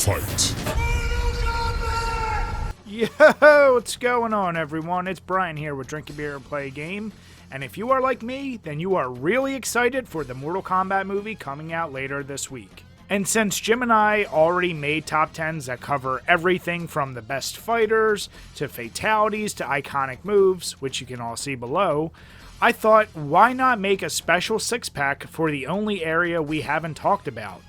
Fight! Yo, what's going on, everyone? It's Brian here with DrinkABeerandPlayAGame, and if you are like me, then you are really excited for the Mortal Kombat movie coming out later this week. And since Jim and I already made top 10s that cover everything from the best fighters, to fatalities, to iconic moves, which you can all see below, I thought, why not make a special 6-pack for the only area we haven't talked about,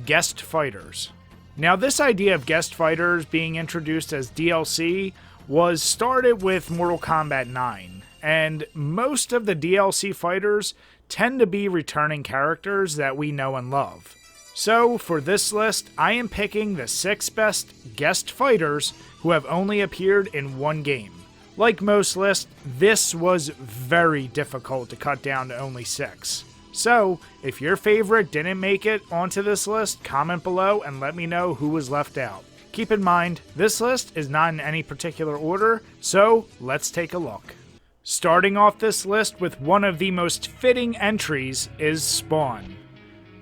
guest fighters. Now, this idea of guest fighters being introduced as DLC was started with Mortal Kombat 9, and most of the DLC fighters tend to be returning characters that we know and love. So, for this list, I am picking the 6 best guest fighters who have only appeared in one game. Like most lists, this was very difficult to cut down to only 6. So, if your favorite didn't make it onto this list, comment below and let me know who was left out. Keep in mind, this list is not in any particular order, so let's take a look. Starting off this list with one of the most fitting entries is Spawn.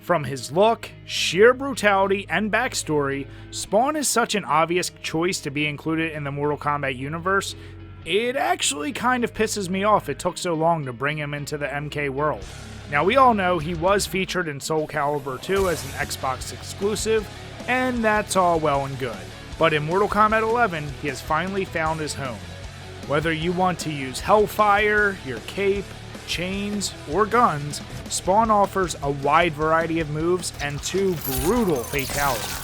From his look, sheer brutality, and backstory, Spawn is such an obvious choice to be included in the Mortal Kombat universe, it actually kind of pisses me off it took so long to bring him into the MK world. Now, we all know he was featured in Soul Calibur 2 as an Xbox exclusive, and that's all well and good. But in Mortal Kombat 11, he has finally found his home. Whether you want to use Hellfire, your cape, chains, or guns, Spawn offers a wide variety of moves and 2 brutal fatalities.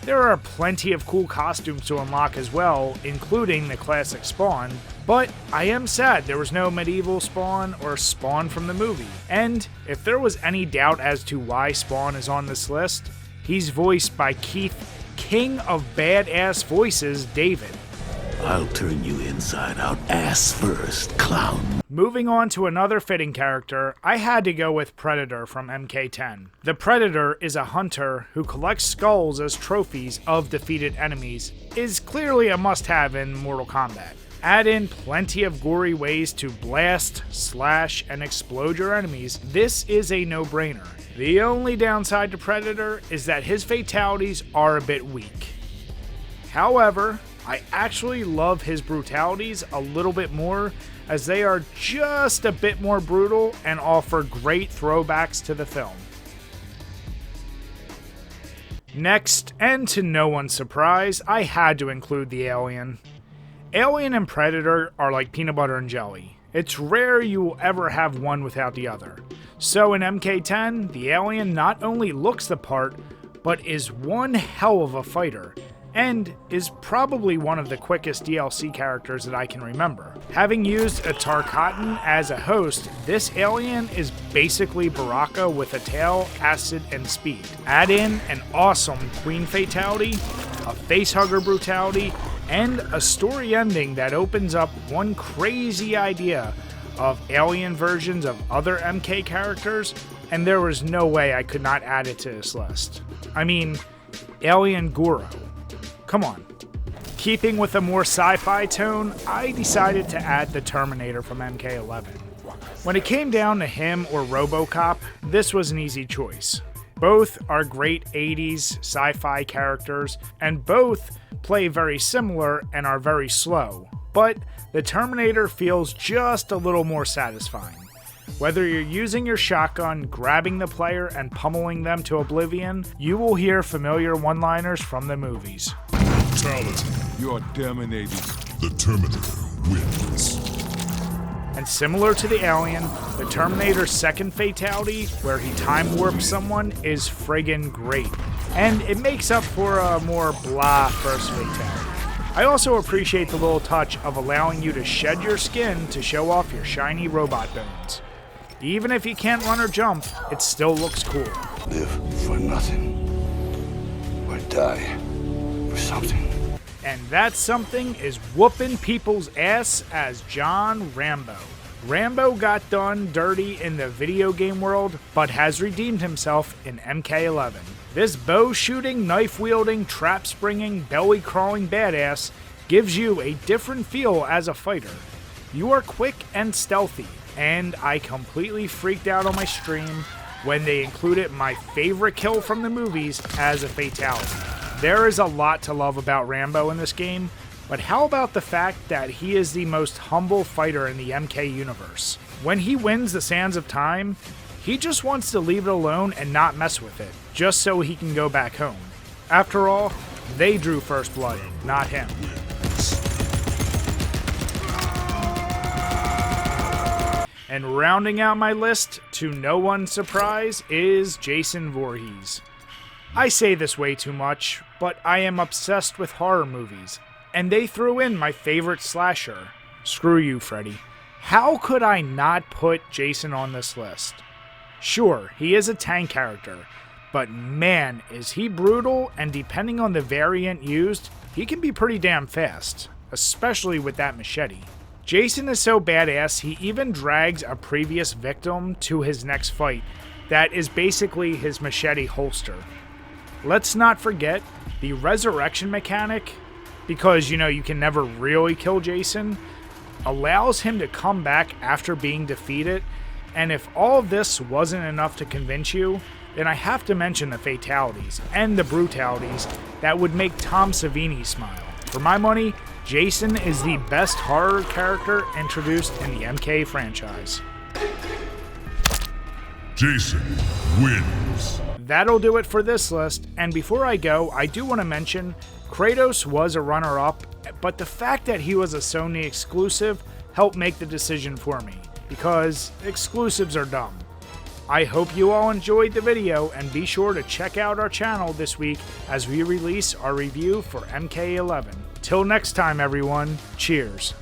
There are plenty of cool costumes to unlock as well, including the classic Spawn, but I am sad there was no medieval Spawn or Spawn from the movie. And if there was any doubt as to why Spawn is on this list, he's voiced by Keith, King of Badass Voices, David. I'll turn you inside out ass first, clown. Moving on to another fitting character, I had to go with Predator from MK10. The Predator is a hunter who collects skulls as trophies of defeated enemies, is clearly a must-have in Mortal Kombat. Add in plenty of gory ways to blast, slash, and explode your enemies, this is a no-brainer. The only downside to Predator is that his fatalities are a bit weak. However, I actually love his brutalities a little bit more, as they are just a bit more brutal and offer great throwbacks to the film. Next, and to no one's surprise, I had to include the Alien. Alien and Predator are like peanut butter and jelly. It's rare you will ever have one without the other. So in MK10, the Alien not only looks the part, but is one hell of a fighter, and is probably one of the quickest DLC characters that I can remember. Having used a Tarkatan as a host, this alien is basically Baraka with a tail, acid, and speed. Add in an awesome Queen fatality, a facehugger brutality, and a story ending that opens up one crazy idea of alien versions of other MK characters, and there was no way I could not add it to this list. I mean, Alien Goro. Come on. Keeping with a more sci-fi tone, I decided to add the Terminator from MK11. When it came down to him or RoboCop, this was an easy choice. Both are great 80s sci-fi characters, and both play very similar and are very slow, but the Terminator feels just a little more satisfying. Whether you're using your shotgun, grabbing the player, and pummeling them to oblivion, you will hear familiar one-liners from the movies. Talent. You're terminated. The Terminator wins. And similar to the Alien, the Terminator's second fatality, where he time warps someone, is friggin' great. And it makes up for a more blah first fatality. I also appreciate the little touch of allowing you to shed your skin to show off your shiny robot bones. Even if you can't run or jump, it still looks cool. Live for nothing, or die for something. And that something is whooping people's ass as John Rambo. Rambo got done dirty in the video game world, but has redeemed himself in MK11. This bow-shooting, knife-wielding, trap-springing, belly-crawling badass gives you a different feel as a fighter. You are quick and stealthy, and I completely freaked out on my stream when they included my favorite kill from the movies as a fatality. There is a lot to love about Rambo in this game, but how about the fact that he is the most humble fighter in the MK universe? When he wins the Sands of Time, he just wants to leave it alone and not mess with it, just so he can go back home. After all, they drew first blood, not him. And rounding out my list, to no one's surprise, is Jason Voorhees. I say this way too much, but I am obsessed with horror movies, and they threw in my favorite slasher. Screw you, Freddy. How could I not put Jason on this list? Sure, he is a tank character, but man, is he brutal, and depending on the variant used, he can be pretty damn fast, especially with that machete. Jason is so badass, he even drags a previous victim to his next fight that is basically his machete holster. Let's not forget the resurrection mechanic, because you can never really kill Jason, allows him to come back after being defeated, and if all of this wasn't enough to convince you, then I have to mention the fatalities and the brutalities that would make Tom Savini smile. For my money, Jason is the best horror character introduced in the MK franchise. Jason wins. That'll do it for this list, and before I go, I do want to mention Kratos was a runner-up, but the fact that he was a Sony exclusive helped make the decision for me, because exclusives are dumb. I hope you all enjoyed the video, and be sure to check out our channel this week as we release our review for MK11. Till next time, everyone, cheers.